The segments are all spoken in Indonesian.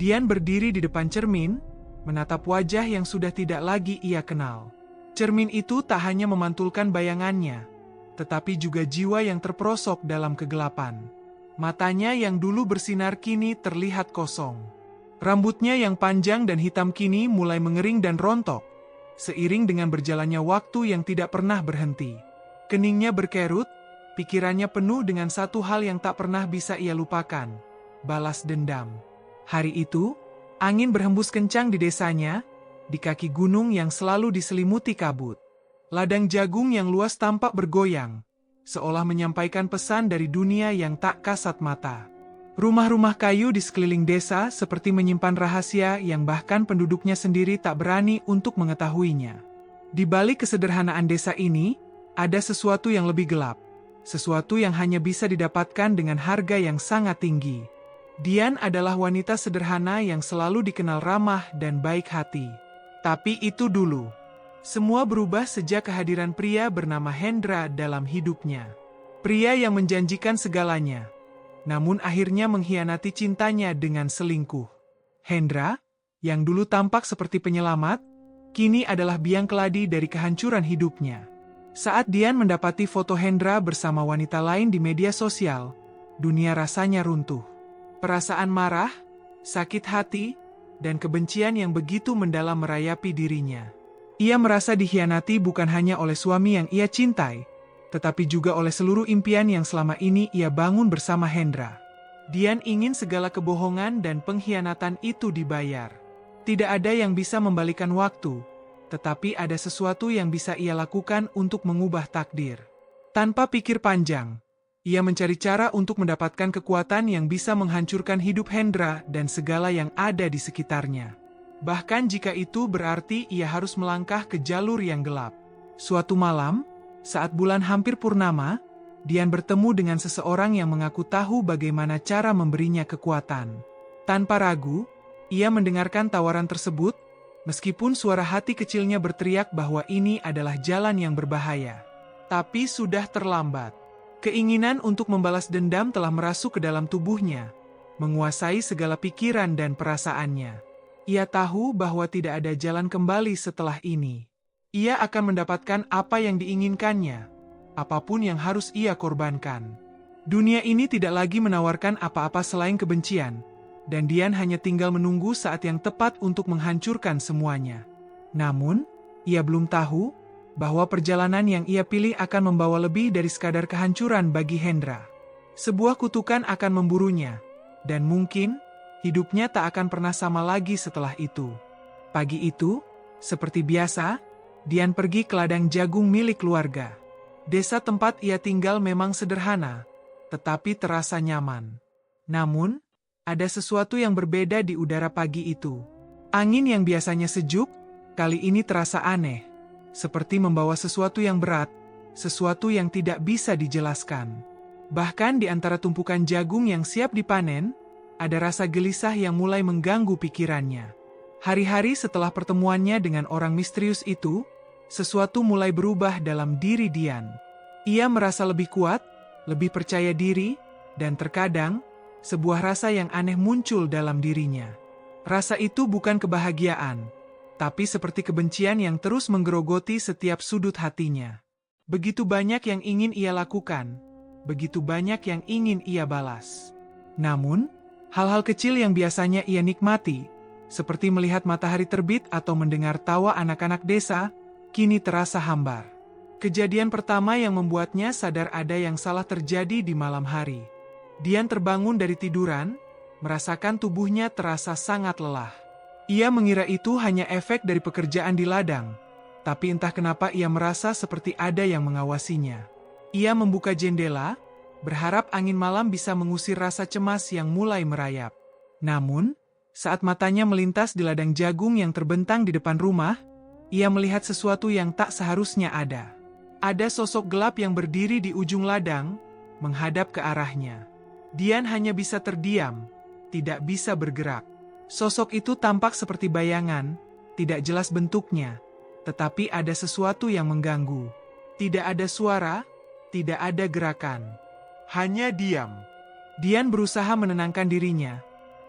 Dian berdiri di depan cermin, menatap wajah yang sudah tidak lagi ia kenal. Cermin itu tak hanya memantulkan bayangannya, tetapi juga jiwa yang terperosok dalam kegelapan. Matanya yang dulu bersinar kini terlihat kosong. Rambutnya yang panjang dan hitam kini mulai mengering dan rontok, seiring dengan berjalannya waktu yang tidak pernah berhenti. Keningnya berkerut, pikirannya penuh dengan satu hal yang tak pernah bisa ia lupakan, balas dendam. Hari itu, angin berhembus kencang di desanya, di kaki gunung yang selalu diselimuti kabut. Ladang jagung yang luas tampak bergoyang, seolah menyampaikan pesan dari dunia yang tak kasat mata. Rumah-rumah kayu di sekeliling desa seperti menyimpan rahasia yang bahkan penduduknya sendiri tak berani untuk mengetahuinya. Di balik kesederhanaan desa ini, ada sesuatu yang lebih gelap. Sesuatu yang hanya bisa didapatkan dengan harga yang sangat tinggi. Dian adalah wanita sederhana yang selalu dikenal ramah dan baik hati. Tapi itu dulu. Semua berubah sejak kehadiran pria bernama Hendra dalam hidupnya. Pria yang menjanjikan segalanya, namun akhirnya mengkhianati cintanya dengan selingkuh. Hendra, yang dulu tampak seperti penyelamat, kini adalah biang keladi dari kehancuran hidupnya. Saat Dian mendapati foto Hendra bersama wanita lain di media sosial, dunia rasanya runtuh. Perasaan marah, sakit hati, dan kebencian yang begitu mendalam merayapi dirinya. Ia merasa dikhianati bukan hanya oleh suami yang ia cintai, tetapi juga oleh seluruh impian yang selama ini ia bangun bersama Hendra. Dian ingin segala kebohongan dan pengkhianatan itu dibayar. Tidak ada yang bisa membalikan waktu, tetapi ada sesuatu yang bisa ia lakukan untuk mengubah takdir. Tanpa pikir panjang, ia mencari cara untuk mendapatkan kekuatan yang bisa menghancurkan hidup Hendra dan segala yang ada di sekitarnya. Bahkan jika itu berarti ia harus melangkah ke jalur yang gelap. Suatu malam, saat bulan hampir purnama, Dian bertemu dengan seseorang yang mengaku tahu bagaimana cara memberinya kekuatan. Tanpa ragu, ia mendengarkan tawaran tersebut, meskipun suara hati kecilnya berteriak bahwa ini adalah jalan yang berbahaya. Tapi sudah terlambat. Keinginan untuk membalas dendam telah merasuk ke dalam tubuhnya, menguasai segala pikiran dan perasaannya. Ia tahu bahwa tidak ada jalan kembali setelah ini. Ia akan mendapatkan apa yang diinginkannya, apapun yang harus ia korbankan. Dunia ini tidak lagi menawarkan apa-apa selain kebencian, dan Dian hanya tinggal menunggu saat yang tepat untuk menghancurkan semuanya. Namun, ia belum tahu bahwa perjalanan yang ia pilih akan membawa lebih dari sekadar kehancuran bagi Hendra. Sebuah kutukan akan memburunya, dan mungkin hidupnya tak akan pernah sama lagi setelah itu. Pagi itu, seperti biasa, Dian pergi ke ladang jagung milik keluarga. Desa tempat ia tinggal memang sederhana, tetapi terasa nyaman. Namun, ada sesuatu yang berbeda di udara pagi itu. Angin yang biasanya sejuk, kali ini terasa aneh. Seperti membawa sesuatu yang berat, sesuatu yang tidak bisa dijelaskan. Bahkan di antara tumpukan jagung yang siap dipanen, ada rasa gelisah yang mulai mengganggu pikirannya. Hari-hari setelah pertemuannya dengan orang misterius itu, sesuatu mulai berubah dalam diri Dian. Ia merasa lebih kuat, lebih percaya diri, dan terkadang, sebuah rasa yang aneh muncul dalam dirinya. Rasa itu bukan kebahagiaan, tapi seperti kebencian yang terus menggerogoti setiap sudut hatinya. Begitu banyak yang ingin ia lakukan, begitu banyak yang ingin ia balas. Namun, hal-hal kecil yang biasanya ia nikmati, seperti melihat matahari terbit atau mendengar tawa anak-anak desa, kini terasa hambar. Kejadian pertama yang membuatnya sadar ada yang salah terjadi di malam hari. Dian terbangun dari tiduran, merasakan tubuhnya terasa sangat lelah. Ia mengira itu hanya efek dari pekerjaan di ladang, tapi entah kenapa ia merasa seperti ada yang mengawasinya. Ia membuka jendela, berharap angin malam bisa mengusir rasa cemas yang mulai merayap. Namun, saat matanya melintas di ladang jagung yang terbentang di depan rumah, ia melihat sesuatu yang tak seharusnya ada. Ada sosok gelap yang berdiri di ujung ladang, menghadap ke arahnya. Dian hanya bisa terdiam, tidak bisa bergerak. Sosok itu tampak seperti bayangan, tidak jelas bentuknya, tetapi ada sesuatu yang mengganggu. Tidak ada suara, tidak ada gerakan. Hanya diam. Dian berusaha menenangkan dirinya,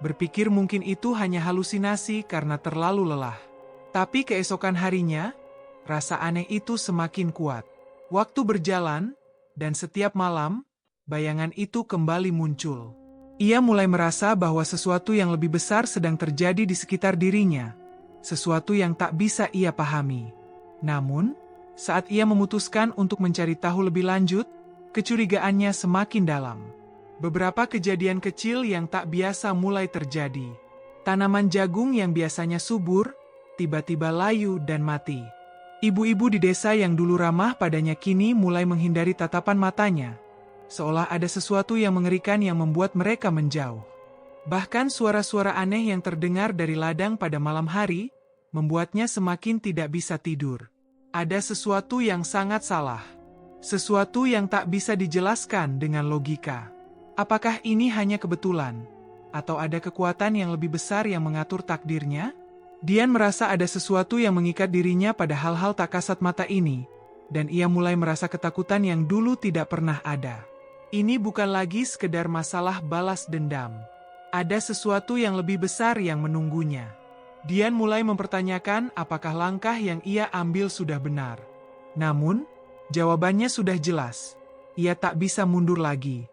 Berpikir mungkin itu hanya halusinasi karena terlalu lelah. Tapi keesokan harinya, rasa aneh itu semakin kuat. Waktu berjalan, dan setiap malam, bayangan itu kembali muncul. Ia mulai merasa bahwa sesuatu yang lebih besar sedang terjadi di sekitar dirinya. Sesuatu yang tak bisa ia pahami. Namun, saat ia memutuskan untuk mencari tahu lebih lanjut, kecurigaannya semakin dalam. Beberapa kejadian kecil yang tak biasa mulai terjadi. Tanaman jagung yang biasanya subur, tiba-tiba layu dan mati. Ibu-ibu di desa yang dulu ramah padanya kini mulai menghindari tatapan matanya. Seolah ada sesuatu yang mengerikan yang membuat mereka menjauh. Bahkan suara-suara aneh yang terdengar dari ladang pada malam hari, membuatnya semakin tidak bisa tidur. Ada sesuatu yang sangat salah. Sesuatu yang tak bisa dijelaskan dengan logika. Apakah ini hanya kebetulan? Atau ada kekuatan yang lebih besar yang mengatur takdirnya? Dian merasa ada sesuatu yang mengikat dirinya pada hal-hal tak kasat mata ini, dan ia mulai merasa ketakutan yang dulu tidak pernah ada. Ini bukan lagi sekedar masalah balas dendam. Ada sesuatu yang lebih besar yang menunggunya. Dian mulai mempertanyakan apakah langkah yang ia ambil sudah benar. Namun, jawabannya sudah jelas. Ia tak bisa mundur lagi.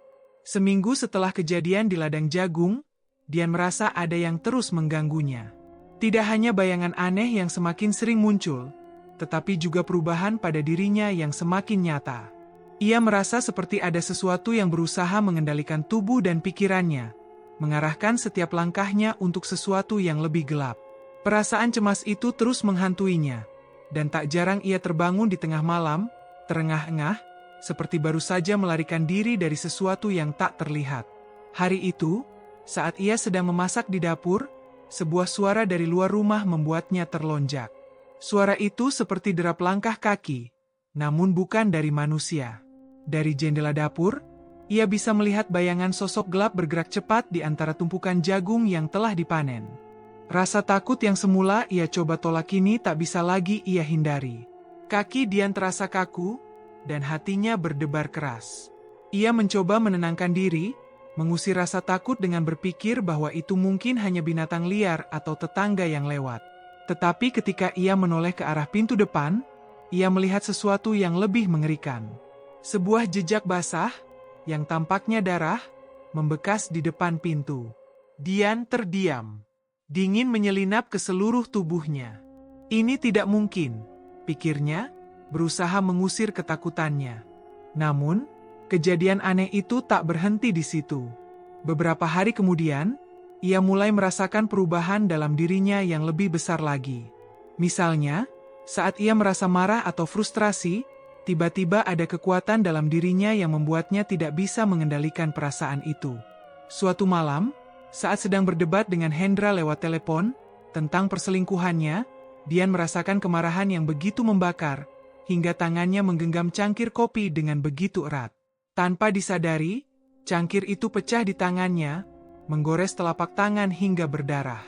Seminggu setelah kejadian di ladang jagung, Dian merasa ada yang terus mengganggunya. Tidak hanya bayangan aneh yang semakin sering muncul, tetapi juga perubahan pada dirinya yang semakin nyata. Ia merasa seperti ada sesuatu yang berusaha mengendalikan tubuh dan pikirannya, mengarahkan setiap langkahnya untuk sesuatu yang lebih gelap. Perasaan cemas itu terus menghantuinya, dan tak jarang ia terbangun di tengah malam, terengah-engah, seperti baru saja melarikan diri dari sesuatu yang tak terlihat. Hari itu, saat ia sedang memasak di dapur, sebuah suara dari luar rumah membuatnya terlonjak. Suara itu seperti derap langkah kaki, namun bukan dari manusia. Dari jendela dapur, ia bisa melihat bayangan sosok gelap bergerak cepat di antara tumpukan jagung yang telah dipanen. Rasa takut yang semula ia coba tolak kini tak bisa lagi ia hindari. Kaki Dian terasa kaku, dan hatinya berdebar keras. Ia mencoba menenangkan diri, mengusir rasa takut dengan berpikir bahwa itu mungkin hanya binatang liar atau tetangga yang lewat. Tetapi ketika ia menoleh ke arah pintu depan, ia melihat sesuatu yang lebih mengerikan. Sebuah jejak basah, yang tampaknya darah, membekas di depan pintu. Dian terdiam. Dingin menyelinap ke seluruh tubuhnya. Ini tidak mungkin, pikirnya, berusaha mengusir ketakutannya. Namun, kejadian aneh itu tak berhenti di situ. Beberapa hari kemudian, ia mulai merasakan perubahan dalam dirinya yang lebih besar lagi. Misalnya, saat ia merasa marah atau frustrasi, tiba-tiba ada kekuatan dalam dirinya yang membuatnya tidak bisa mengendalikan perasaan itu. Suatu malam, saat sedang berdebat dengan Hendra lewat telepon tentang perselingkuhannya, Dian merasakan kemarahan yang begitu membakar, hingga tangannya menggenggam cangkir kopi dengan begitu erat. Tanpa disadari, cangkir itu pecah di tangannya, menggores telapak tangan hingga berdarah.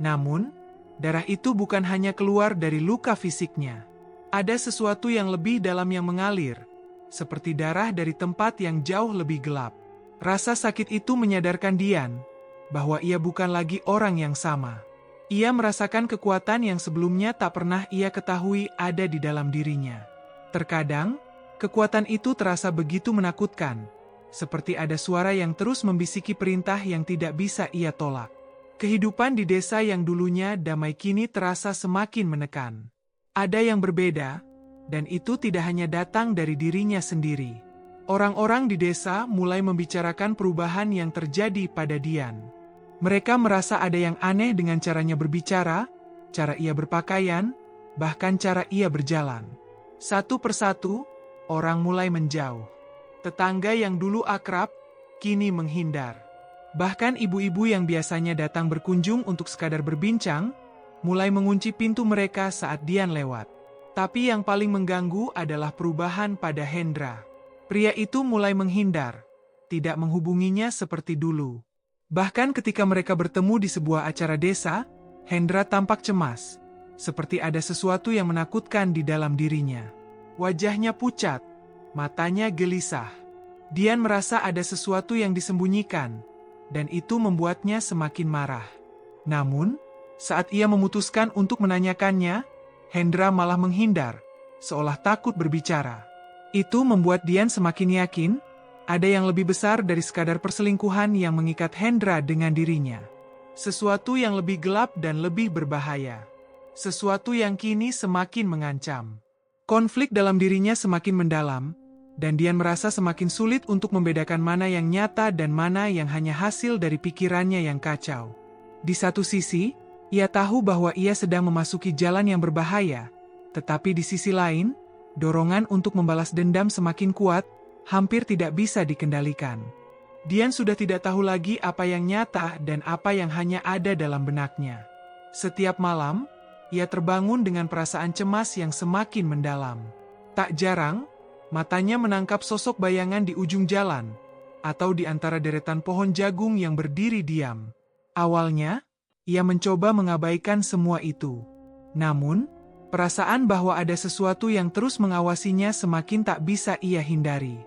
Namun, darah itu bukan hanya keluar dari luka fisiknya. Ada sesuatu yang lebih dalam yang mengalir, seperti darah dari tempat yang jauh lebih gelap. Rasa sakit itu menyadarkan Dian bahwa ia bukan lagi orang yang sama. Ia merasakan kekuatan yang sebelumnya tak pernah ia ketahui ada di dalam dirinya. Terkadang, kekuatan itu terasa begitu menakutkan, seperti ada suara yang terus membisiki perintah yang tidak bisa ia tolak. Kehidupan di desa yang dulunya damai kini terasa semakin menekan. Ada yang berbeda, dan itu tidak hanya datang dari dirinya sendiri. Orang-orang di desa mulai membicarakan perubahan yang terjadi pada Dian. Mereka merasa ada yang aneh dengan caranya berbicara, cara ia berpakaian, bahkan cara ia berjalan. Satu persatu, orang mulai menjauh. Tetangga yang dulu akrab, kini menghindar. Bahkan ibu-ibu yang biasanya datang berkunjung untuk sekadar berbincang, mulai mengunci pintu mereka saat Dian lewat. Tapi yang paling mengganggu adalah perubahan pada Hendra. Pria itu mulai menghindar, tidak menghubunginya seperti dulu. Bahkan ketika mereka bertemu di sebuah acara desa, Hendra tampak cemas, seperti ada sesuatu yang menakutkan di dalam dirinya. Wajahnya pucat, matanya gelisah. Dian merasa ada sesuatu yang disembunyikan, dan itu membuatnya semakin marah. Namun, saat ia memutuskan untuk menanyakannya, Hendra malah menghindar, seolah takut berbicara. Itu membuat Dian semakin yakin, ada yang lebih besar dari sekadar perselingkuhan yang mengikat Hendra dengan dirinya. Sesuatu yang lebih gelap dan lebih berbahaya. Sesuatu yang kini semakin mengancam. Konflik dalam dirinya semakin mendalam, dan Dian merasa semakin sulit untuk membedakan mana yang nyata dan mana yang hanya hasil dari pikirannya yang kacau. Di satu sisi, ia tahu bahwa ia sedang memasuki jalan yang berbahaya, tetapi di sisi lain, dorongan untuk membalas dendam semakin kuat, hampir tidak bisa dikendalikan. Dian sudah tidak tahu lagi apa yang nyata dan apa yang hanya ada dalam benaknya. Setiap malam, ia terbangun dengan perasaan cemas yang semakin mendalam. Tak jarang, matanya menangkap sosok bayangan di ujung jalan, atau di antara deretan pohon jagung yang berdiri diam. Awalnya, ia mencoba mengabaikan semua itu. Namun, perasaan bahwa ada sesuatu yang terus mengawasinya semakin tak bisa ia hindari.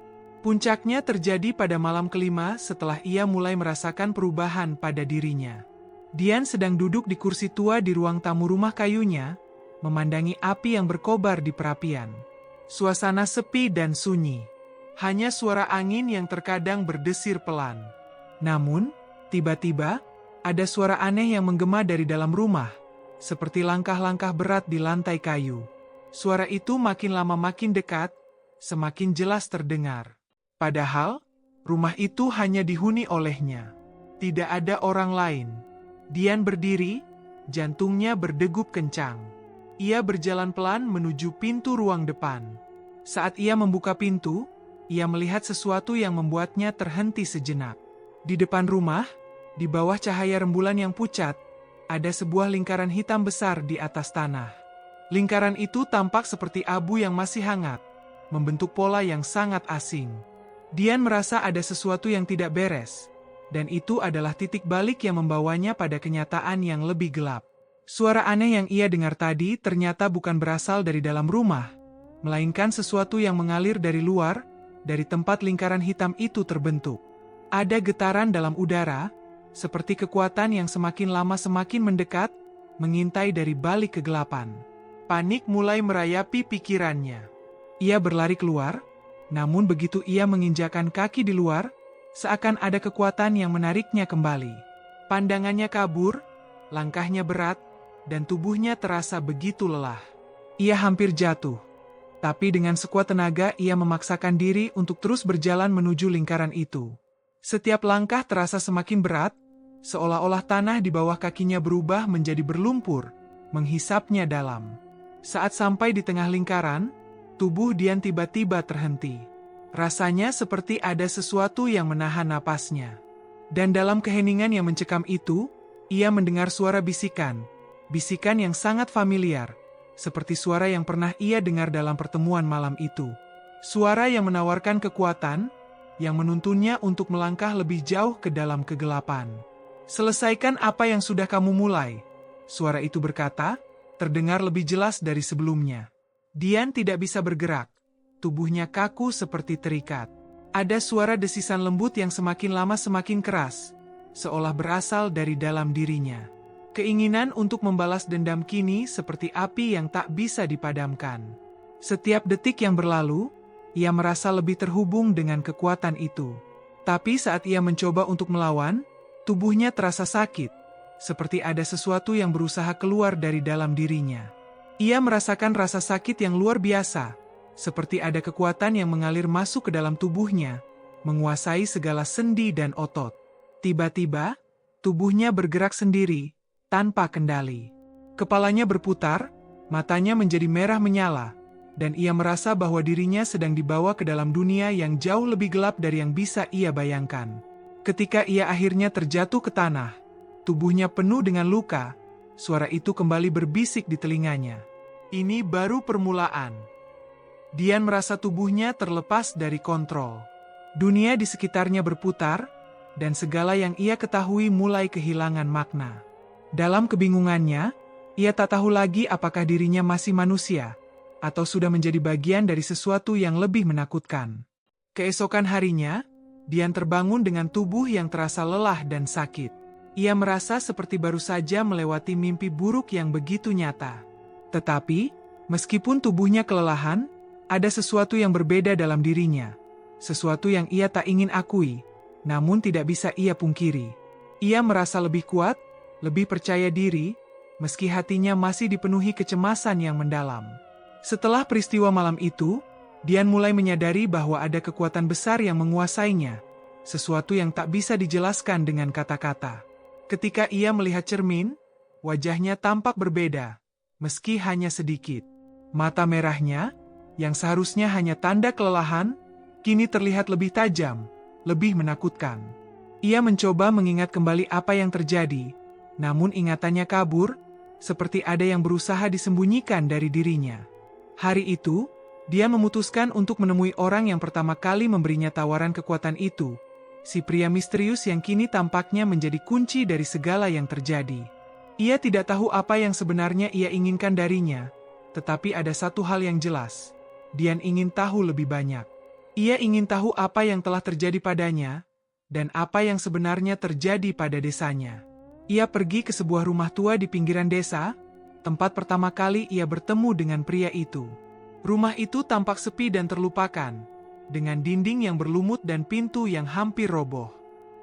Puncaknya terjadi pada malam kelima setelah ia mulai merasakan perubahan pada dirinya. Dian sedang duduk di kursi tua di ruang tamu rumah kayunya, memandangi api yang berkobar di perapian. Suasana sepi dan sunyi. Hanya suara angin yang terkadang berdesir pelan. Namun, tiba-tiba, ada suara aneh yang menggema dari dalam rumah, seperti langkah-langkah berat di lantai kayu. Suara itu makin lama makin dekat, semakin jelas terdengar. Padahal, rumah itu hanya dihuni olehnya. Tidak ada orang lain. Dian berdiri, jantungnya berdegup kencang. Ia berjalan pelan menuju pintu ruang depan. Saat ia membuka pintu, ia melihat sesuatu yang membuatnya terhenti sejenak. Di depan rumah, di bawah cahaya rembulan yang pucat, ada sebuah lingkaran hitam besar di atas tanah. Lingkaran itu tampak seperti abu yang masih hangat, membentuk pola yang sangat asing. Dian merasa ada sesuatu yang tidak beres, dan itu adalah titik balik yang membawanya pada kenyataan yang lebih gelap. Suara aneh yang ia dengar tadi ternyata bukan berasal dari dalam rumah, melainkan sesuatu yang mengalir dari luar, dari tempat lingkaran hitam itu terbentuk. Ada getaran dalam udara, seperti kekuatan yang semakin lama semakin mendekat, mengintai dari balik kegelapan. Panik mulai merayapi pikirannya. Ia berlari keluar, namun begitu ia menginjakan kaki di luar, seakan ada kekuatan yang menariknya kembali. Pandangannya kabur, langkahnya berat, dan tubuhnya terasa begitu lelah. Ia hampir jatuh. Tapi dengan sekuat tenaga ia memaksakan diri untuk terus berjalan menuju lingkaran itu. Setiap langkah terasa semakin berat, seolah-olah tanah di bawah kakinya berubah menjadi berlumpur, menghisapnya dalam. Saat sampai di tengah lingkaran, tubuh Dian tiba-tiba terhenti. Rasanya seperti ada sesuatu yang menahan napasnya. Dan dalam keheningan yang mencekam itu, ia mendengar suara bisikan. Bisikan yang sangat familiar, seperti suara yang pernah ia dengar dalam pertemuan malam itu. Suara yang menawarkan kekuatan, yang menuntunnya untuk melangkah lebih jauh ke dalam kegelapan. "Selesaikan apa yang sudah kamu mulai," suara itu berkata, terdengar lebih jelas dari sebelumnya. Dian tidak bisa bergerak, tubuhnya kaku seperti terikat. Ada suara desisan lembut yang semakin lama semakin keras, seolah berasal dari dalam dirinya. Keinginan untuk membalas dendam kini seperti api yang tak bisa dipadamkan. Setiap detik yang berlalu, ia merasa lebih terhubung dengan kekuatan itu. Tapi saat ia mencoba untuk melawan, tubuhnya terasa sakit, seperti ada sesuatu yang berusaha keluar dari dalam dirinya. Ia merasakan rasa sakit yang luar biasa, seperti ada kekuatan yang mengalir masuk ke dalam tubuhnya, menguasai segala sendi dan otot. Tiba-tiba, tubuhnya bergerak sendiri, tanpa kendali. Kepalanya berputar, matanya menjadi merah menyala, dan ia merasa bahwa dirinya sedang dibawa ke dalam dunia yang jauh lebih gelap dari yang bisa ia bayangkan. Ketika ia akhirnya terjatuh ke tanah, tubuhnya penuh dengan luka, suara itu kembali berbisik di telinganya. Ini baru permulaan. Dian merasa tubuhnya terlepas dari kontrol. Dunia di sekitarnya berputar, dan segala yang ia ketahui mulai kehilangan makna. Dalam kebingungannya, ia tak tahu lagi apakah dirinya masih manusia, atau sudah menjadi bagian dari sesuatu yang lebih menakutkan. Keesokan harinya, Dian terbangun dengan tubuh yang terasa lelah dan sakit. Ia merasa seperti baru saja melewati mimpi buruk yang begitu nyata. Tetapi, meskipun tubuhnya kelelahan, ada sesuatu yang berbeda dalam dirinya. Sesuatu yang ia tak ingin akui, namun tidak bisa ia pungkiri. Ia merasa lebih kuat, lebih percaya diri, meski hatinya masih dipenuhi kecemasan yang mendalam. Setelah peristiwa malam itu, Dian mulai menyadari bahwa ada kekuatan besar yang menguasainya, sesuatu yang tak bisa dijelaskan dengan kata-kata. Ketika ia melihat cermin, wajahnya tampak berbeda, meski hanya sedikit. Mata merahnya, yang seharusnya hanya tanda kelelahan, kini terlihat lebih tajam, lebih menakutkan. Ia mencoba mengingat kembali apa yang terjadi, namun ingatannya kabur, seperti ada yang berusaha disembunyikan dari dirinya. Hari itu, dia memutuskan untuk menemui orang yang pertama kali memberinya tawaran kekuatan itu, si pria misterius yang kini tampaknya menjadi kunci dari segala yang terjadi. Ia tidak tahu apa yang sebenarnya ia inginkan darinya, tetapi ada satu hal yang jelas. Dian ingin tahu lebih banyak. Ia ingin tahu apa yang telah terjadi padanya, dan apa yang sebenarnya terjadi pada desanya. Ia pergi ke sebuah rumah tua di pinggiran desa, tempat pertama kali ia bertemu dengan pria itu. Rumah itu tampak sepi dan terlupakan, dengan dinding yang berlumut dan pintu yang hampir roboh.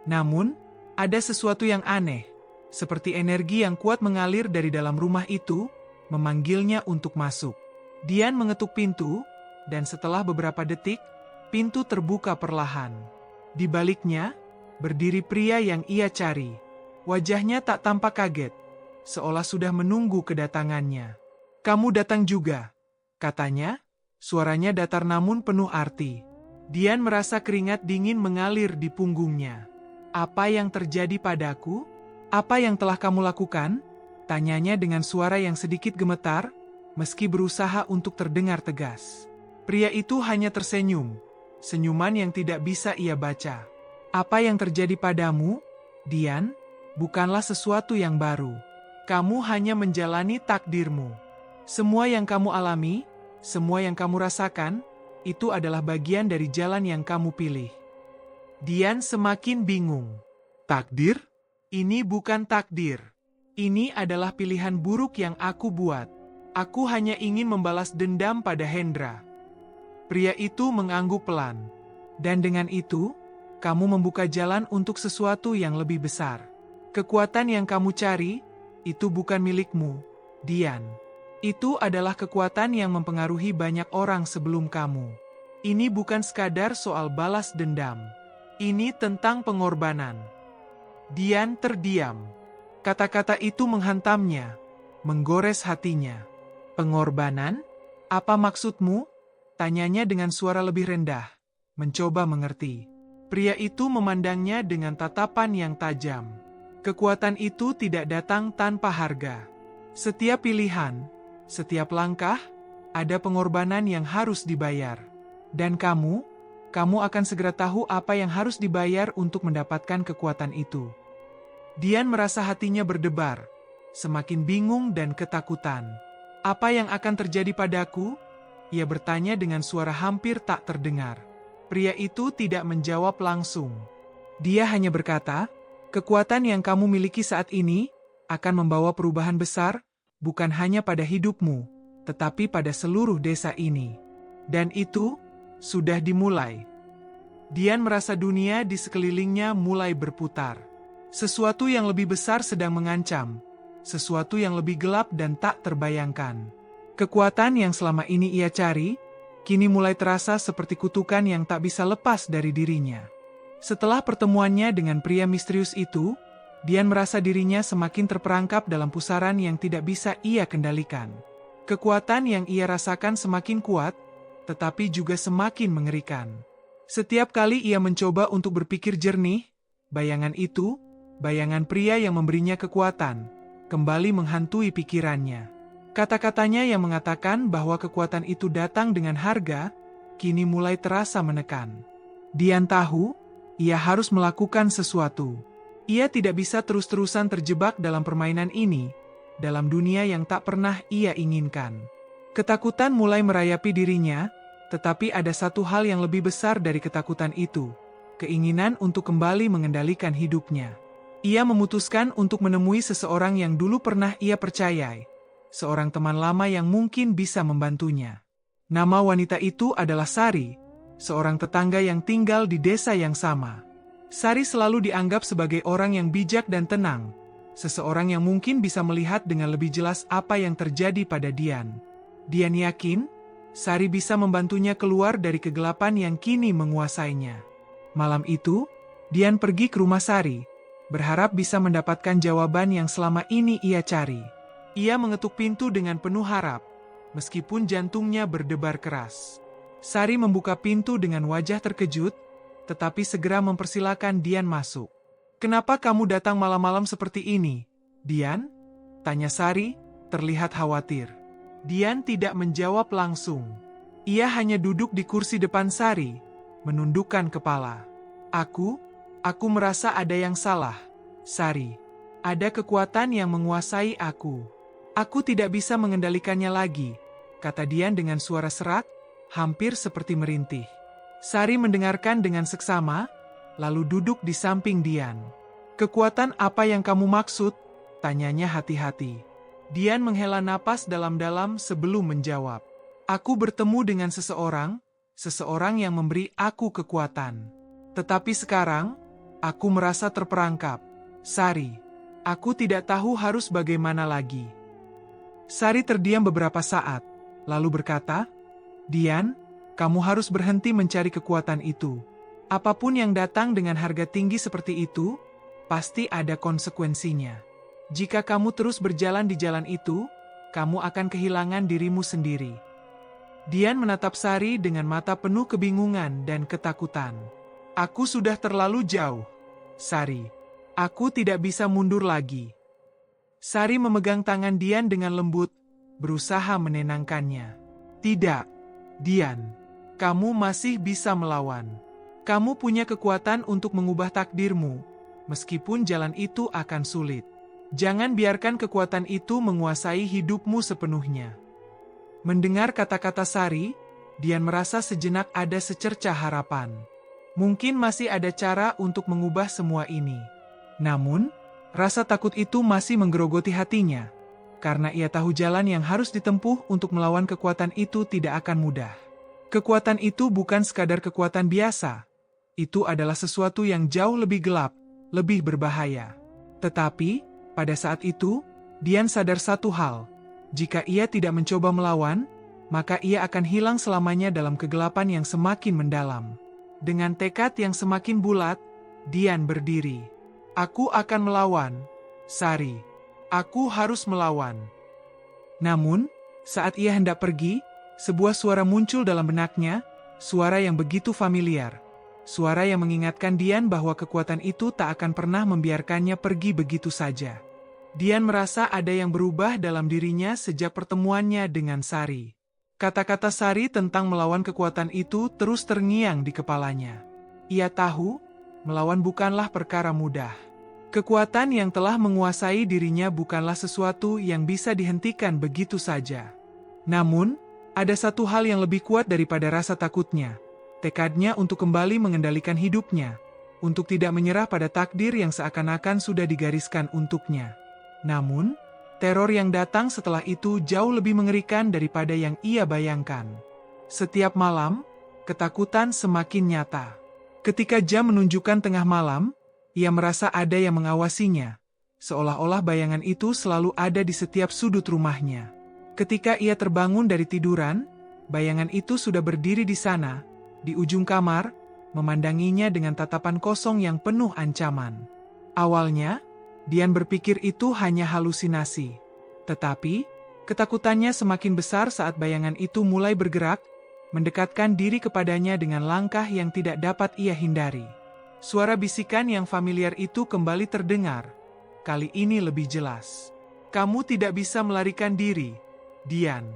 Namun, ada sesuatu yang aneh, seperti energi yang kuat mengalir dari dalam rumah itu, memanggilnya untuk masuk. Dian mengetuk pintu, dan setelah beberapa detik, pintu terbuka perlahan. Di baliknya, berdiri pria yang ia cari. Wajahnya tak tampak kaget, seolah sudah menunggu kedatangannya. "Kamu datang juga," katanya, suaranya datar namun penuh arti. Dian merasa keringat dingin mengalir di punggungnya. "Apa yang terjadi padaku? Apa yang telah kamu lakukan?" tanyanya dengan suara yang sedikit gemetar, meski berusaha untuk terdengar tegas. Pria itu hanya tersenyum, senyuman yang tidak bisa ia baca. "Apa yang terjadi padamu, Dian, bukanlah sesuatu yang baru. Kamu hanya menjalani takdirmu. Semua yang kamu alami, semua yang kamu rasakan, itu adalah bagian dari jalan yang kamu pilih." Dian semakin bingung. "Takdir? Ini bukan takdir. Ini adalah pilihan buruk yang aku buat. Aku hanya ingin membalas dendam pada Hendra." Pria itu mengangguk pelan. "Dan dengan itu, kamu membuka jalan untuk sesuatu yang lebih besar. Kekuatan yang kamu cari, itu bukan milikmu, Dian. Itu adalah kekuatan yang mempengaruhi banyak orang sebelum kamu. Ini bukan sekadar soal balas dendam. Ini tentang pengorbanan." Dian terdiam. Kata-kata itu menghantamnya, menggores hatinya. "Pengorbanan? Apa maksudmu?" tanyanya dengan suara lebih rendah, mencoba mengerti. Pria itu memandangnya dengan tatapan yang tajam. Kekuatan itu tidak datang tanpa harga. Setiap pilihan, setiap langkah, ada pengorbanan yang harus dibayar. Dan kamu akan segera tahu apa yang harus dibayar untuk mendapatkan kekuatan itu. Dian merasa hatinya berdebar, semakin bingung dan ketakutan. "Apa yang akan terjadi padaku?" ia bertanya dengan suara hampir tak terdengar. Pria itu tidak menjawab langsung. Dia hanya berkata, "Kekuatan yang kamu miliki saat ini akan membawa perubahan besar, bukan hanya pada hidupmu, tetapi pada seluruh desa ini. Dan itu sudah dimulai." Dian merasa dunia di sekelilingnya mulai berputar. Sesuatu yang lebih besar sedang mengancam, sesuatu yang lebih gelap dan tak terbayangkan. Kekuatan yang selama ini ia cari, kini mulai terasa seperti kutukan yang tak bisa lepas dari dirinya. Setelah pertemuannya dengan pria misterius itu, Dian merasa dirinya semakin terperangkap dalam pusaran yang tidak bisa ia kendalikan. Kekuatan yang ia rasakan semakin kuat, tetapi juga semakin mengerikan. Setiap kali ia mencoba untuk berpikir jernih, bayangan itu, bayangan pria yang memberinya kekuatan, kembali menghantui pikirannya. Kata-katanya yang mengatakan bahwa kekuatan itu datang dengan harga, kini mulai terasa menekan. Dian tahu, ia harus melakukan sesuatu. Ia tidak bisa terus-terusan terjebak dalam permainan ini, dalam dunia yang tak pernah ia inginkan. Ketakutan mulai merayapi dirinya, tetapi ada satu hal yang lebih besar dari ketakutan itu. keinginan untuk kembali mengendalikan hidupnya. Ia memutuskan untuk menemui seseorang yang dulu pernah ia percayai, seorang teman lama yang mungkin bisa membantunya. Nama wanita itu adalah Sari, seorang tetangga yang tinggal di desa yang sama. Sari selalu dianggap sebagai orang yang bijak dan tenang, seseorang yang mungkin bisa melihat dengan lebih jelas apa yang terjadi pada Dian. Dian yakin, Sari bisa membantunya keluar dari kegelapan yang kini menguasainya. Malam itu, Dian pergi ke rumah Sari, berharap bisa mendapatkan jawaban yang selama ini ia cari. Ia mengetuk pintu dengan penuh harap, meskipun jantungnya berdebar keras. Sari membuka pintu dengan wajah terkejut, tetapi segera mempersilakan Dian masuk. "Kenapa kamu datang malam-malam seperti ini, Dian?" tanya Sari, terlihat khawatir. Dian tidak menjawab langsung. Ia hanya duduk di kursi depan Sari, menundukkan kepala. Aku merasa ada yang salah, Sari. Ada kekuatan yang menguasai aku. Aku tidak bisa mengendalikannya lagi, kata Dian dengan suara serak, hampir seperti merintih. Sari mendengarkan dengan seksama, lalu duduk di samping Dian. "Kekuatan apa yang kamu maksud?" tanyanya hati-hati. Dian menghela napas dalam-dalam sebelum menjawab. "Aku bertemu dengan seseorang yang memberi aku kekuatan. Tetapi sekarang, aku merasa terperangkap. Sari, aku tidak tahu harus bagaimana lagi." Sari terdiam beberapa saat, lalu berkata, "Dian, kamu harus berhenti mencari kekuatan itu. Apapun yang datang dengan harga tinggi seperti itu, pasti ada konsekuensinya. Jika kamu terus berjalan di jalan itu, kamu akan kehilangan dirimu sendiri." Dian menatap Sari dengan mata penuh kebingungan dan ketakutan. "Aku sudah terlalu jauh, Sari. Aku tidak bisa mundur lagi." Sari memegang tangan Dian dengan lembut, berusaha menenangkannya. "Tidak, Dian. Kamu masih bisa melawan. Kamu punya kekuatan untuk mengubah takdirmu, meskipun jalan itu akan sulit. Jangan biarkan kekuatan itu menguasai hidupmu sepenuhnya." Mendengar kata-kata Sari, Dian merasa sejenak ada secercah harapan. Mungkin masih ada cara untuk mengubah semua ini. Namun, rasa takut itu masih menggerogoti hatinya, karena ia tahu jalan yang harus ditempuh untuk melawan kekuatan itu tidak akan mudah. Kekuatan itu bukan sekadar kekuatan biasa. Itu adalah sesuatu yang jauh lebih gelap, lebih berbahaya. Tetapi, pada saat itu, Dian sadar satu hal. Jika ia tidak mencoba melawan, maka ia akan hilang selamanya dalam kegelapan yang semakin mendalam. Dengan tekad yang semakin bulat, Dian berdiri. "Aku akan melawan, Sari. Aku harus melawan." Namun, saat ia hendak pergi, sebuah suara muncul dalam benaknya, suara yang begitu familiar. Suara yang mengingatkan Dian bahwa kekuatan itu tak akan pernah membiarkannya pergi begitu saja. Dian merasa ada yang berubah dalam dirinya sejak pertemuannya dengan Sari. Kata-kata Sari tentang melawan kekuatan itu terus terngiang di kepalanya. Ia tahu, melawan bukanlah perkara mudah. Kekuatan yang telah menguasai dirinya bukanlah sesuatu yang bisa dihentikan begitu saja. Namun, ada satu hal yang lebih kuat daripada rasa takutnya. Tekadnya untuk kembali mengendalikan hidupnya, untuk tidak menyerah pada takdir yang seakan-akan sudah digariskan untuknya. Namun, teror yang datang setelah itu jauh lebih mengerikan daripada yang ia bayangkan. Setiap malam, ketakutan semakin nyata. Ketika jam menunjukkan tengah malam, ia merasa ada yang mengawasinya, seolah-olah bayangan itu selalu ada di setiap sudut rumahnya. Ketika ia terbangun dari tiduran, bayangan itu sudah berdiri di sana, di ujung kamar, memandanginya dengan tatapan kosong yang penuh ancaman. Awalnya, Dian berpikir itu hanya halusinasi. Tetapi, ketakutannya semakin besar saat bayangan itu mulai bergerak, mendekatkan diri kepadanya dengan langkah yang tidak dapat ia hindari. Suara bisikan yang familiar itu kembali terdengar, kali ini lebih jelas. "Kamu tidak bisa melarikan diri, Dian.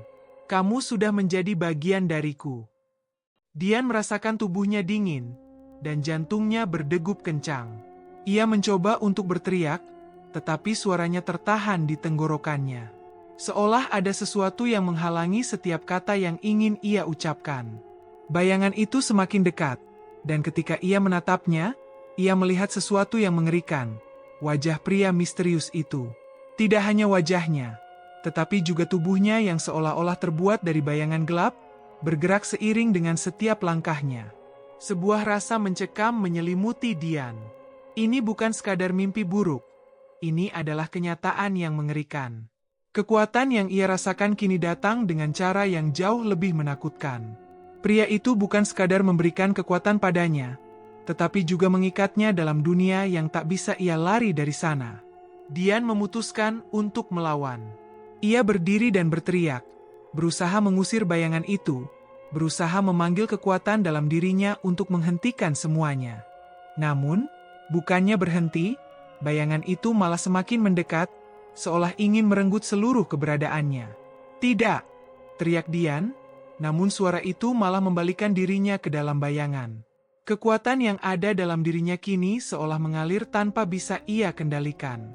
Kamu sudah menjadi bagian dariku." Dian merasakan tubuhnya dingin, dan jantungnya berdegup kencang. Ia mencoba untuk berteriak, tetapi suaranya tertahan di tenggorokannya. Seolah ada sesuatu yang menghalangi setiap kata yang ingin ia ucapkan. Bayangan itu semakin dekat, Dan ketika ia menatapnya, ia melihat sesuatu yang mengerikan. Wajah pria misterius itu. Tidak hanya wajahnya, tetapi juga tubuhnya yang seolah-olah terbuat dari bayangan gelap, bergerak seiring dengan setiap langkahnya. Sebuah rasa mencekam menyelimuti Dian. Ini bukan sekadar mimpi buruk. Ini adalah kenyataan yang mengerikan. Kekuatan yang ia rasakan kini datang dengan cara yang jauh lebih menakutkan. Pria itu bukan sekadar memberikan kekuatan padanya, tetapi juga mengikatnya dalam dunia yang tak bisa ia lari dari sana. Dian memutuskan untuk melawan. Ia berdiri dan berteriak, berusaha mengusir bayangan itu, berusaha memanggil kekuatan dalam dirinya untuk menghentikan semuanya. Namun, bukannya berhenti, bayangan itu malah semakin mendekat, seolah ingin merenggut seluruh keberadaannya. "Tidak!" teriak Dian, namun suara itu malah membalikan dirinya ke dalam bayangan. Kekuatan yang ada dalam dirinya kini seolah mengalir tanpa bisa ia kendalikan.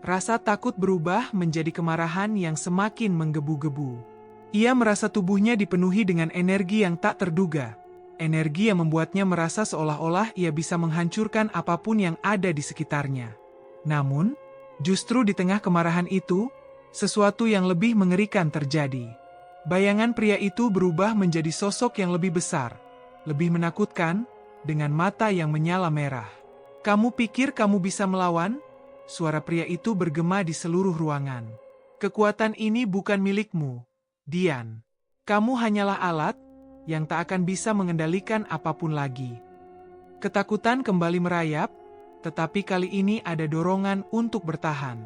Rasa takut berubah menjadi kemarahan yang semakin menggebu-gebu. Ia merasa tubuhnya dipenuhi dengan energi yang tak terduga. Energi yang membuatnya merasa seolah-olah ia bisa menghancurkan apapun yang ada di sekitarnya. Namun, justru di tengah kemarahan itu, sesuatu yang lebih mengerikan terjadi. Bayangan pria itu berubah menjadi sosok yang lebih besar, lebih menakutkan, dengan mata yang menyala merah. "Kamu pikir kamu bisa melawan?" Suara pria itu bergema di seluruh ruangan. "Kekuatan ini bukan milikmu, Dian. Kamu hanyalah alat yang tak akan bisa mengendalikan apapun lagi." Ketakutan kembali merayap, tetapi kali ini ada dorongan untuk bertahan.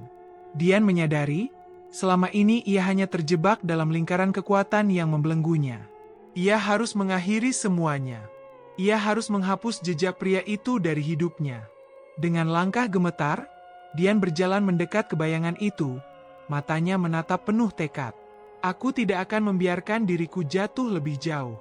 Dian menyadari, selama ini ia hanya terjebak dalam lingkaran kekuatan yang membelenggunya. Ia harus mengakhiri semuanya. Ia harus menghapus jejak pria itu dari hidupnya. Dengan langkah gemetar, Dian berjalan mendekat ke bayangan itu, matanya menatap penuh tekad. "Aku tidak akan membiarkan diriku jatuh lebih jauh.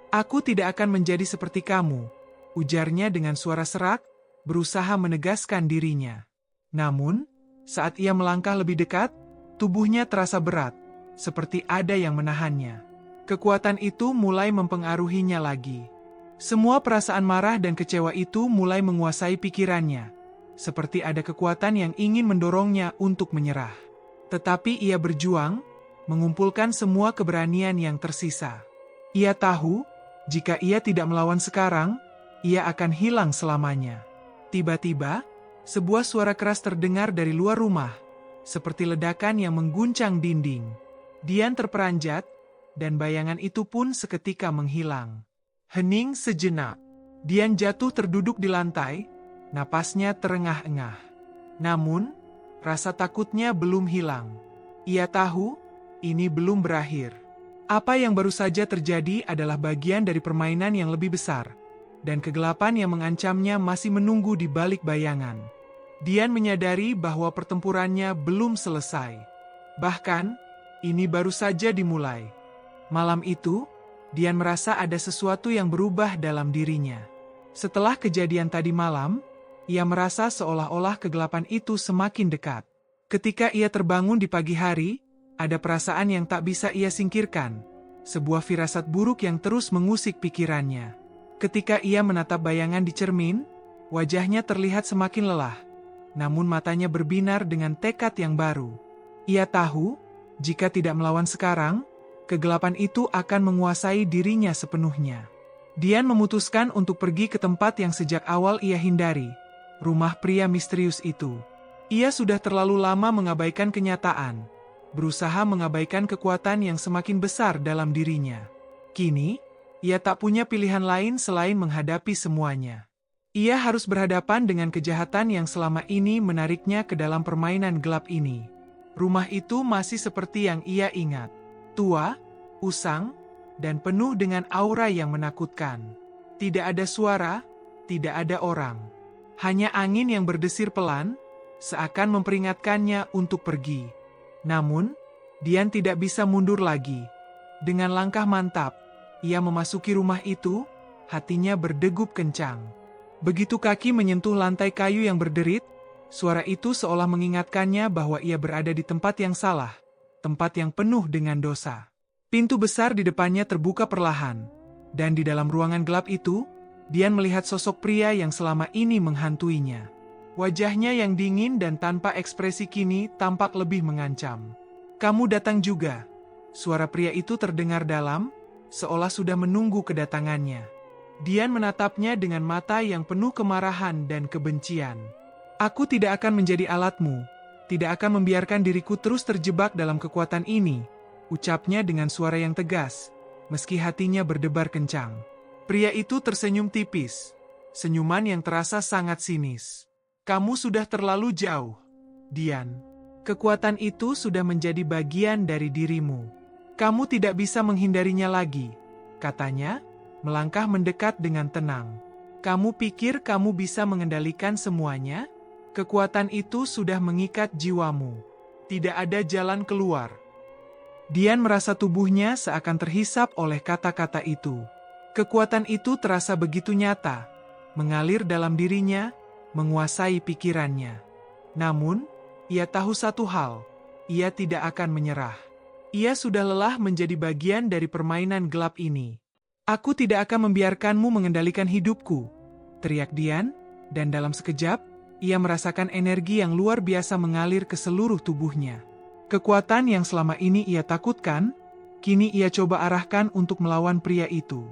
Aku tidak akan menjadi seperti kamu," ujarnya dengan suara serak, berusaha menegaskan dirinya. Namun, saat ia melangkah lebih dekat, tubuhnya terasa berat, seperti ada yang menahannya. Kekuatan itu mulai mempengaruhinya lagi. Semua perasaan marah dan kecewa itu mulai menguasai pikirannya, seperti ada kekuatan yang ingin mendorongnya untuk menyerah. Tetapi ia berjuang, mengumpulkan semua keberanian yang tersisa. Ia tahu, jika ia tidak melawan sekarang, ia akan hilang selamanya. Tiba-tiba, sebuah suara keras terdengar dari luar rumah, seperti ledakan yang mengguncang dinding. Dian terperanjat, dan bayangan itu pun seketika menghilang. Hening sejenak. Dian jatuh terduduk di lantai, napasnya terengah-engah. Namun, rasa takutnya belum hilang. Ia tahu, ini belum berakhir. Apa yang baru saja terjadi adalah bagian dari permainan yang lebih besar, dan kegelapan yang mengancamnya masih menunggu di balik bayangan. Dian menyadari bahwa pertempurannya belum selesai. Bahkan, ini baru saja dimulai. Malam itu, Dian merasa ada sesuatu yang berubah dalam dirinya. Setelah kejadian tadi malam, ia merasa seolah-olah kegelapan itu semakin dekat. Ketika ia terbangun di pagi hari, ada perasaan yang tak bisa ia singkirkan. Sebuah firasat buruk yang terus mengusik pikirannya. Ketika ia menatap bayangan di cermin, wajahnya terlihat semakin lelah. Namun matanya berbinar dengan tekad yang baru. Ia tahu, jika tidak melawan sekarang, kegelapan itu akan menguasai dirinya sepenuhnya. Dian memutuskan untuk pergi ke tempat yang sejak awal ia hindari, rumah pria misterius itu. Ia sudah terlalu lama mengabaikan kenyataan, berusaha mengabaikan kekuatan yang semakin besar dalam dirinya. Kini, ia tak punya pilihan lain selain menghadapi semuanya. Ia harus berhadapan dengan kejahatan yang selama ini menariknya ke dalam permainan gelap ini. Rumah itu masih seperti yang ia ingat. Tua, usang, dan penuh dengan aura yang menakutkan. Tidak ada suara, tidak ada orang. Hanya angin yang berdesir pelan, seakan memperingatkannya untuk pergi. Namun, Dian tidak bisa mundur lagi. Dengan langkah mantap, ia memasuki rumah itu, hatinya berdegup kencang. Begitu kaki menyentuh lantai kayu yang berderit, suara itu seolah mengingatkannya bahwa ia berada di tempat yang salah. Tempat yang penuh dengan dosa. Pintu besar di depannya terbuka perlahan, dan di dalam ruangan gelap itu, Dian melihat sosok pria yang selama ini menghantuinya. Wajahnya yang dingin dan tanpa ekspresi kini tampak lebih mengancam. "Kamu datang juga." Suara pria itu terdengar dalam, seolah sudah menunggu kedatangannya. Dian menatapnya dengan mata yang penuh kemarahan dan kebencian. "Aku tidak akan menjadi alatmu, tidak akan membiarkan diriku terus terjebak dalam kekuatan ini," ucapnya dengan suara yang tegas, meski hatinya berdebar kencang. Pria itu tersenyum tipis, senyuman yang terasa sangat sinis. "Kamu sudah terlalu jauh, Dian. Kekuatan itu sudah menjadi bagian dari dirimu. Kamu tidak bisa menghindarinya lagi," katanya, melangkah mendekat dengan tenang. "Kamu pikir kamu bisa mengendalikan semuanya? Kekuatan itu sudah mengikat jiwamu. Tidak ada jalan keluar." Dian merasa tubuhnya seakan terhisap oleh kata-kata itu. Kekuatan itu terasa begitu nyata, mengalir dalam dirinya, menguasai pikirannya. Namun, ia tahu satu hal, ia tidak akan menyerah. Ia sudah lelah menjadi bagian dari permainan gelap ini. "Aku tidak akan membiarkanmu mengendalikan hidupku," teriak Dian, dan dalam sekejap, ia merasakan energi yang luar biasa mengalir ke seluruh tubuhnya. Kekuatan yang selama ini ia takutkan, kini ia coba arahkan untuk melawan pria itu.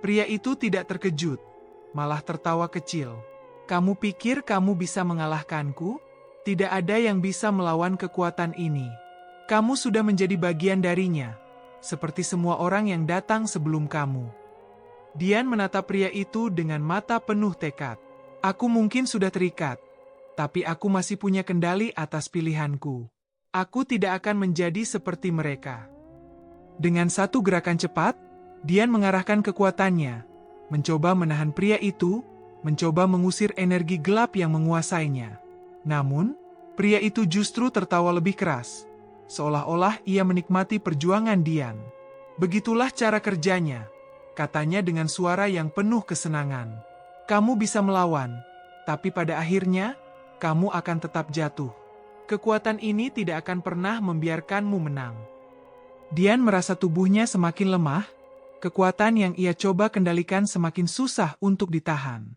Pria itu tidak terkejut, malah tertawa kecil. "Kamu pikir kamu bisa mengalahkanku? Tidak ada yang bisa melawan kekuatan ini. Kamu sudah menjadi bagian darinya, seperti semua orang yang datang sebelum kamu." Dian menatap pria itu dengan mata penuh tekad. "Aku mungkin sudah terikat, tapi aku masih punya kendali atas pilihanku. Aku tidak akan menjadi seperti mereka." Dengan satu gerakan cepat, Dian mengarahkan kekuatannya, mencoba menahan pria itu, mencoba mengusir energi gelap yang menguasainya. Namun, pria itu justru tertawa lebih keras, seolah-olah ia menikmati perjuangan Dian. "Begitulah cara kerjanya," katanya dengan suara yang penuh kesenangan. "Kamu bisa melawan, tapi pada akhirnya, kamu akan tetap jatuh. Kekuatan ini tidak akan pernah membiarkanmu menang." Dian merasa tubuhnya semakin lemah, kekuatan yang ia coba kendalikan semakin susah untuk ditahan.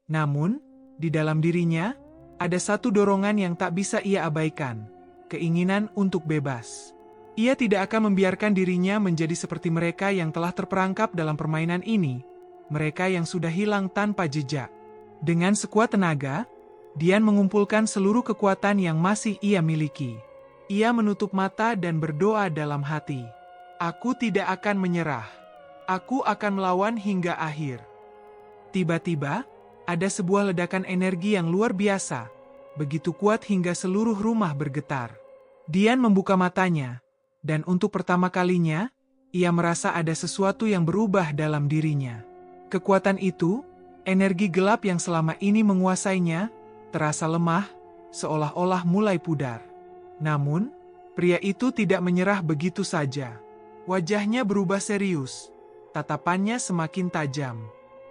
Namun, di dalam dirinya, ada satu dorongan yang tak bisa ia abaikan, keinginan untuk bebas. Ia tidak akan membiarkan dirinya menjadi seperti mereka yang telah terperangkap dalam permainan ini, mereka yang sudah hilang tanpa jejak. Dengan sekuat tenaga, Dian mengumpulkan seluruh kekuatan yang masih ia miliki. Ia menutup mata dan berdoa dalam hati. "Aku tidak akan menyerah. Aku akan melawan hingga akhir." Tiba-tiba, ada sebuah ledakan energi yang luar biasa, begitu kuat hingga seluruh rumah bergetar. Dian membuka matanya, dan untuk pertama kalinya, ia merasa ada sesuatu yang berubah dalam dirinya. Kekuatan itu, energi gelap yang selama ini menguasainya, terasa lemah, seolah-olah mulai pudar. Namun, pria itu tidak menyerah begitu saja. Wajahnya berubah serius, tatapannya semakin tajam.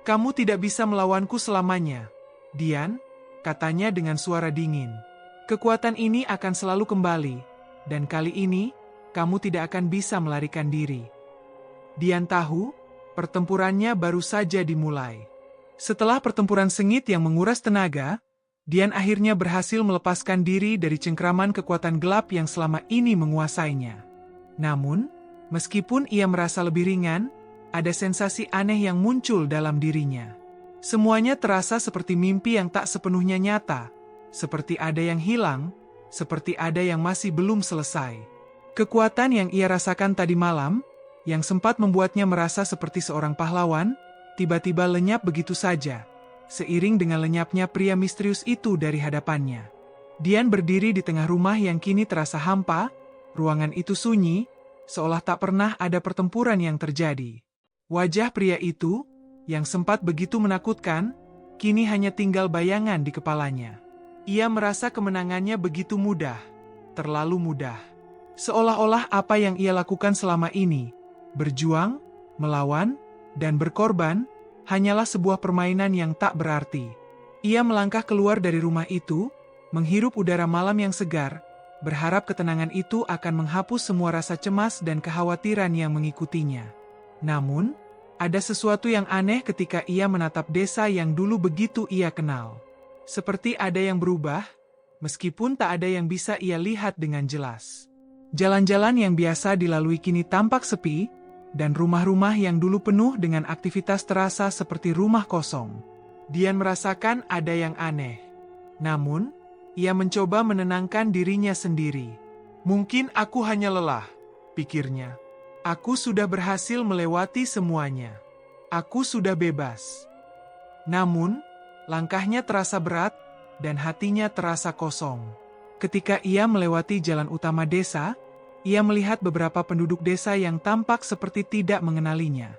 "Kamu tidak bisa melawanku selamanya, Dian," katanya dengan suara dingin. "Kekuatan ini akan selalu kembali, dan kali ini, kamu tidak akan bisa melarikan diri." Dian tahu, pertempurannya baru saja dimulai. Setelah pertempuran sengit yang menguras tenaga, Dian akhirnya berhasil melepaskan diri dari cengkraman kekuatan gelap yang selama ini menguasainya. Namun, meskipun ia merasa lebih ringan, ada sensasi aneh yang muncul dalam dirinya. Semuanya terasa seperti mimpi yang tak sepenuhnya nyata, seperti ada yang hilang, seperti ada yang masih belum selesai. Kekuatan yang ia rasakan tadi malam, yang sempat membuatnya merasa seperti seorang pahlawan, tiba-tiba lenyap begitu saja, seiring dengan lenyapnya pria misterius itu dari hadapannya. Dian berdiri di tengah rumah yang kini terasa hampa, ruangan itu sunyi, seolah tak pernah ada pertempuran yang terjadi. Wajah pria itu, yang sempat begitu menakutkan, kini hanya tinggal bayangan di kepalanya. Ia merasa kemenangannya begitu mudah, terlalu mudah. Seolah-olah apa yang ia lakukan selama ini, berjuang, melawan, dan berkorban, hanyalah sebuah permainan yang tak berarti. Ia melangkah keluar dari rumah itu, menghirup udara malam yang segar, berharap ketenangan itu akan menghapus semua rasa cemas dan kekhawatiran yang mengikutinya. Namun, Ada sesuatu yang aneh ketika ia menatap desa yang dulu begitu ia kenal. Seperti ada yang berubah, meskipun tak ada yang bisa ia lihat dengan jelas. Jalan-jalan yang biasa dilalui kini tampak sepi, dan rumah-rumah yang dulu penuh dengan aktivitas terasa seperti rumah kosong. Dian merasakan ada yang aneh. Namun, ia mencoba menenangkan dirinya sendiri. Mungkin aku hanya lelah, pikirnya. Aku sudah berhasil melewati semuanya. Aku sudah bebas. Namun, langkahnya terasa berat, dan hatinya terasa kosong. Ketika ia melewati jalan utama desa, ia melihat beberapa penduduk desa yang tampak seperti tidak mengenalinya.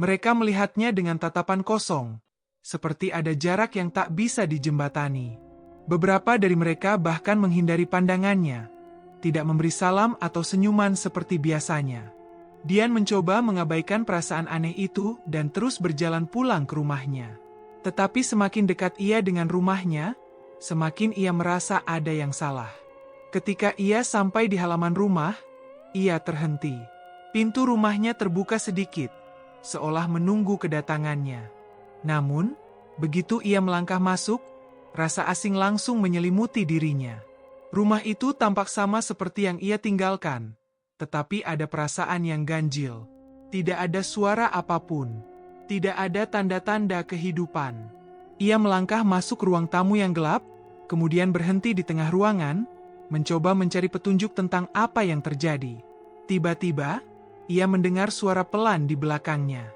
Mereka melihatnya dengan tatapan kosong, seperti ada jarak yang tak bisa dijembatani. Beberapa dari mereka bahkan menghindari pandangannya, tidak memberi salam atau senyuman seperti biasanya. Dian mencoba mengabaikan perasaan aneh itu dan terus berjalan pulang ke rumahnya. Tetapi semakin dekat ia dengan rumahnya, semakin ia merasa ada yang salah. Ketika ia sampai di halaman rumah, ia terhenti. Pintu rumahnya terbuka sedikit, seolah menunggu kedatangannya. Namun, begitu ia melangkah masuk, rasa asing langsung menyelimuti dirinya. Rumah itu tampak sama seperti yang ia tinggalkan, tetapi ada perasaan yang ganjil. Tidak ada suara apapun. Tidak ada tanda-tanda kehidupan. Ia melangkah masuk ruang tamu yang gelap, kemudian berhenti di tengah ruangan, mencoba mencari petunjuk tentang apa yang terjadi. Tiba-tiba, ia mendengar suara pelan di belakangnya.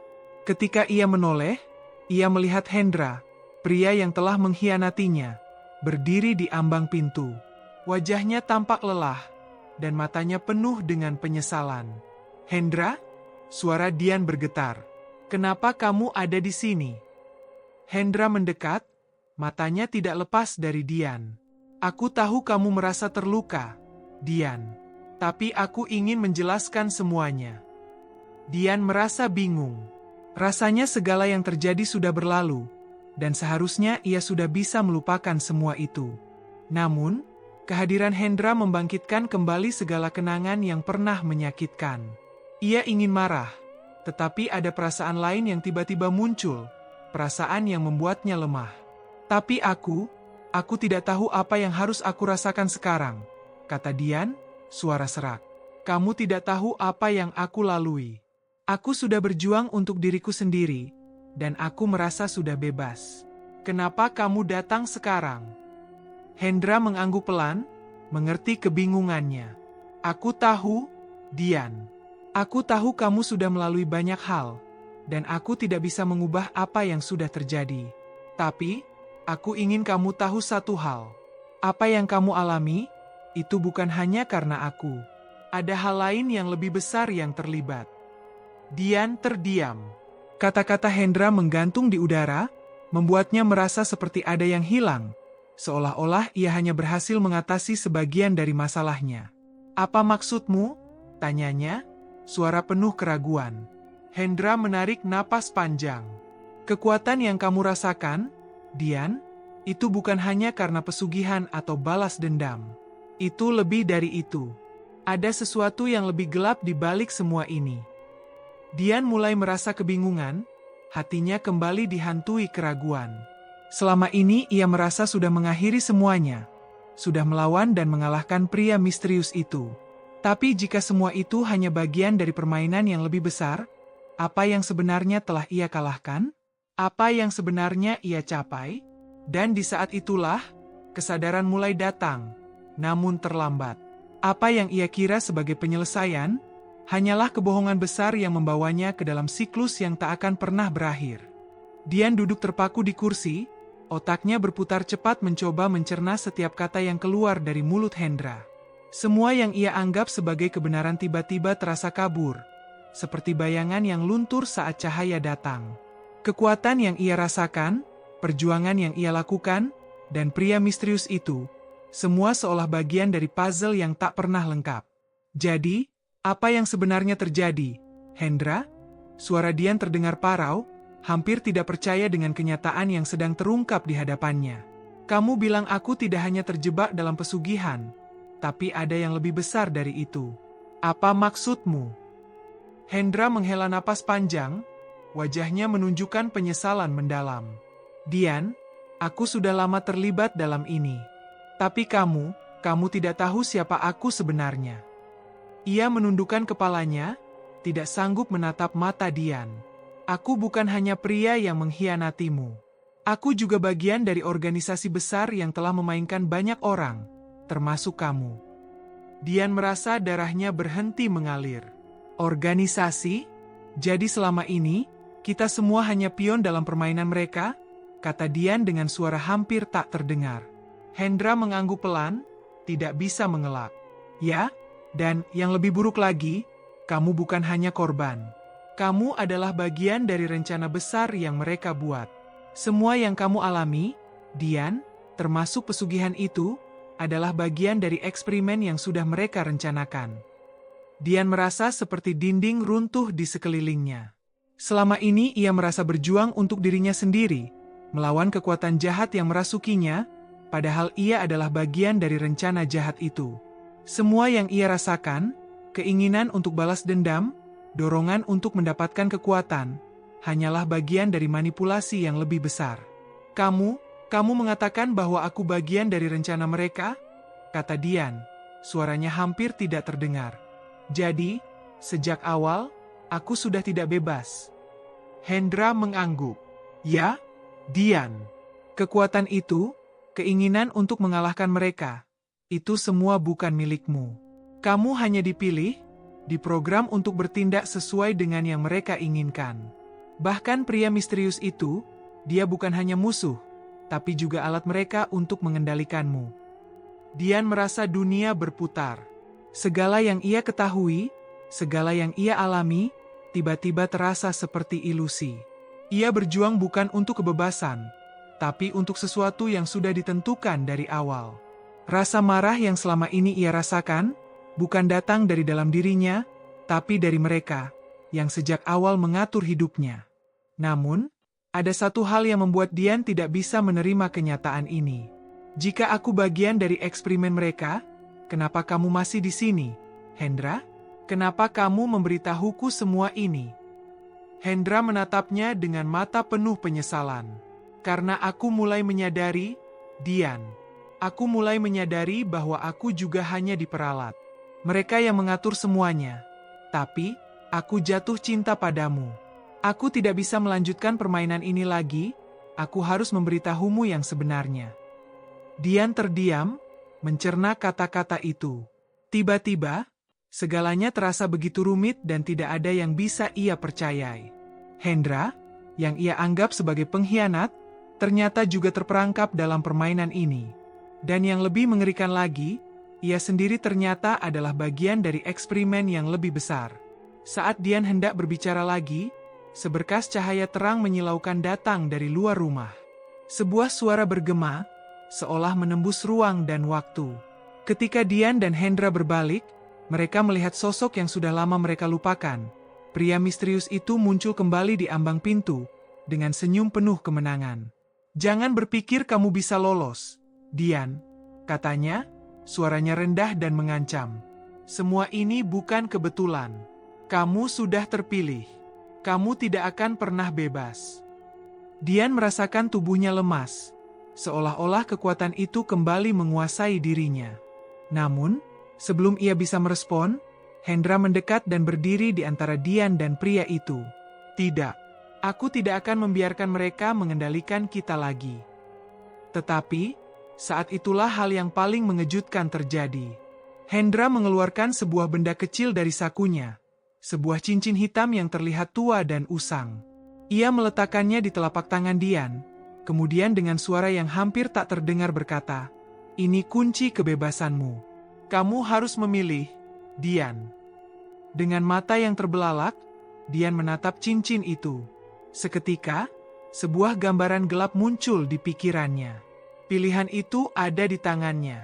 Ketika ia menoleh, ia melihat Hendra, pria yang telah mengkhianatinya, berdiri di ambang pintu. Wajahnya tampak lelah, dan matanya penuh dengan penyesalan. "Hendra?" Suara Dian bergetar. "Kenapa kamu ada di sini?" Hendra mendekat, matanya tidak lepas dari Dian. "Aku tahu kamu merasa terluka, Dian. Tapi aku ingin menjelaskan semuanya." Dian merasa bingung. Rasanya segala yang terjadi sudah berlalu, dan seharusnya ia sudah bisa melupakan semua itu. Namun, kehadiran Hendra membangkitkan kembali segala kenangan yang pernah menyakitkan. Ia ingin marah, tetapi ada perasaan lain yang tiba-tiba muncul, perasaan yang membuatnya lemah. "Tapi aku tidak tahu apa yang harus aku rasakan sekarang," kata Dian, suara serak. "Kamu tidak tahu apa yang aku lalui. Aku sudah berjuang untuk diriku sendiri, dan aku merasa sudah bebas. Kenapa kamu datang sekarang?" Hendra mengangguk pelan, mengerti kebingungannya. "Aku tahu, Dian. Aku tahu kamu sudah melalui banyak hal, dan aku tidak bisa mengubah apa yang sudah terjadi. Tapi, aku ingin kamu tahu satu hal. Apa yang kamu alami, itu bukan hanya karena aku. Ada hal lain yang lebih besar yang terlibat." Dian terdiam. Kata-kata Hendra menggantung di udara, membuatnya merasa seperti ada yang hilang. Seolah-olah ia hanya berhasil mengatasi sebagian dari masalahnya. "Apa maksudmu?" tanyanya, suara penuh keraguan. Hendra menarik napas panjang. "Kekuatan yang kamu rasakan, Dian, itu bukan hanya karena pesugihan atau balas dendam. Itu lebih dari itu. Ada sesuatu yang lebih gelap di balik semua ini." Dian mulai merasa kebingungan, hatinya kembali dihantui keraguan. Selama ini ia merasa sudah mengakhiri semuanya, sudah melawan dan mengalahkan pria misterius itu. Tapi jika semua itu hanya bagian dari permainan yang lebih besar, apa yang sebenarnya telah ia kalahkan? Apa yang sebenarnya ia capai? Dan di saat itulah, kesadaran mulai datang, namun terlambat. Apa yang ia kira sebagai penyelesaian, hanyalah kebohongan besar yang membawanya ke dalam siklus yang tak akan pernah berakhir. Dian duduk terpaku di kursi, otaknya berputar cepat mencoba mencerna setiap kata yang keluar dari mulut Hendra. Semua yang ia anggap sebagai kebenaran tiba-tiba terasa kabur, seperti bayangan yang luntur saat cahaya datang. Kekuatan yang ia rasakan, perjuangan yang ia lakukan, dan pria misterius itu, semua seolah bagian dari puzzle yang tak pernah lengkap. "Jadi, apa yang sebenarnya terjadi, Hendra?" Suara Dian terdengar parau, hampir tidak percaya dengan kenyataan yang sedang terungkap di hadapannya. "Kamu bilang aku tidak hanya terjebak dalam pesugihan, tapi ada yang lebih besar dari itu. Apa maksudmu?" Hendra menghela napas panjang, Wajahnya menunjukkan penyesalan mendalam. Dian, aku sudah lama terlibat dalam ini. Tapi kamu tidak tahu siapa aku sebenarnya. Ia menundukkan kepalanya, tidak sanggup menatap mata Dian. Aku bukan hanya pria yang mengkhianatimu. Aku juga bagian dari organisasi besar yang telah memainkan banyak orang, termasuk kamu. Dian merasa darahnya berhenti mengalir. Organisasi? Jadi selama ini, kita semua hanya pion dalam permainan mereka? Kata Dian dengan suara hampir tak terdengar. Hendra mengangguk pelan, tidak bisa mengelak. Ya, dan yang lebih buruk lagi, kamu bukan hanya korban. Kamu adalah bagian dari rencana besar yang mereka buat. Semua yang kamu alami, Dian, termasuk pesugihan itu, adalah bagian dari eksperimen yang sudah mereka rencanakan. Dian merasa seperti dinding runtuh di sekelilingnya. Selama ini ia merasa berjuang untuk dirinya sendiri, melawan kekuatan jahat yang merasukinya, padahal ia adalah bagian dari rencana jahat itu. Semua yang ia rasakan, keinginan untuk balas dendam, dorongan untuk mendapatkan kekuatan, hanyalah bagian dari manipulasi yang lebih besar. Kamu mengatakan bahwa aku bagian dari rencana mereka? Kata Dian, suaranya hampir tidak terdengar. Jadi, sejak awal, aku sudah tidak bebas. Hendra mengangguk. Ya, Dian. Kekuatan itu, keinginan untuk mengalahkan mereka, itu semua bukan milikmu. Kamu hanya dipilih, diprogram untuk bertindak sesuai dengan yang mereka inginkan. Bahkan pria misterius itu, dia bukan hanya musuh, tapi juga alat mereka untuk mengendalikanmu. Dian merasa dunia berputar. Segala yang ia ketahui, segala yang ia alami, tiba-tiba terasa seperti ilusi. Ia berjuang bukan untuk kebebasan, tapi untuk sesuatu yang sudah ditentukan dari awal. Rasa marah yang selama ini ia rasakan, bukan datang dari dalam dirinya, tapi dari mereka, yang sejak awal mengatur hidupnya. Namun, ada satu hal yang membuat Dian tidak bisa menerima kenyataan ini. Jika aku bagian dari eksperimen mereka, kenapa kamu masih di sini, Hendra? Kenapa kamu memberitahuku semua ini? Hendra menatapnya dengan mata penuh penyesalan. Karena aku mulai menyadari, Dian. Aku mulai menyadari bahwa aku juga hanya diperalat. Mereka yang mengatur semuanya. Tapi, aku jatuh cinta padamu. Aku tidak bisa melanjutkan permainan ini lagi, aku harus memberitahumu yang sebenarnya. Dian terdiam, mencerna kata-kata itu. Tiba-tiba, segalanya terasa begitu rumit dan tidak ada yang bisa ia percayai. Hendra, yang ia anggap sebagai pengkhianat, ternyata juga terperangkap dalam permainan ini. Dan yang lebih mengerikan lagi, ia sendiri ternyata adalah bagian dari eksperimen yang lebih besar. Saat Dian hendak berbicara lagi, seberkas cahaya terang menyilaukan datang dari luar rumah. Sebuah suara bergema, seolah menembus ruang dan waktu. Ketika Dian dan Hendra berbalik, mereka melihat sosok yang sudah lama mereka lupakan. Pria misterius itu muncul kembali di ambang pintu, dengan senyum penuh kemenangan. Jangan berpikir kamu bisa lolos, Dian, katanya, suaranya rendah dan mengancam. Semua ini bukan kebetulan. Kamu sudah terpilih. Kamu tidak akan pernah bebas. Dian merasakan tubuhnya lemas, seolah-olah kekuatan itu kembali menguasai dirinya. Namun, sebelum ia bisa merespon, Hendra mendekat dan berdiri di antara Dian dan pria itu. Tidak, aku tidak akan membiarkan mereka mengendalikan kita lagi. Tetapi, saat itulah hal yang paling mengejutkan terjadi. Hendra mengeluarkan sebuah benda kecil dari sakunya. Sebuah cincin hitam yang terlihat tua dan usang. Ia meletakkannya di telapak tangan Dian, kemudian dengan suara yang hampir tak terdengar berkata, "Ini kunci kebebasanmu. Kamu harus memilih, Dian." Dengan mata yang terbelalak, Dian menatap cincin itu. Seketika, sebuah gambaran gelap muncul di pikirannya. Pilihan itu ada di tangannya.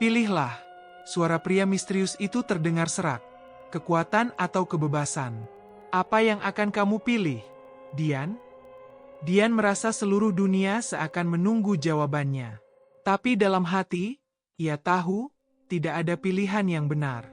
Pilihlah, suara pria misterius itu terdengar serak. Kekuatan atau kebebasan? Apa yang akan kamu pilih, Dian? Dian merasa seluruh dunia seakan menunggu jawabannya. Tapi dalam hati, ia tahu, tidak ada pilihan yang benar.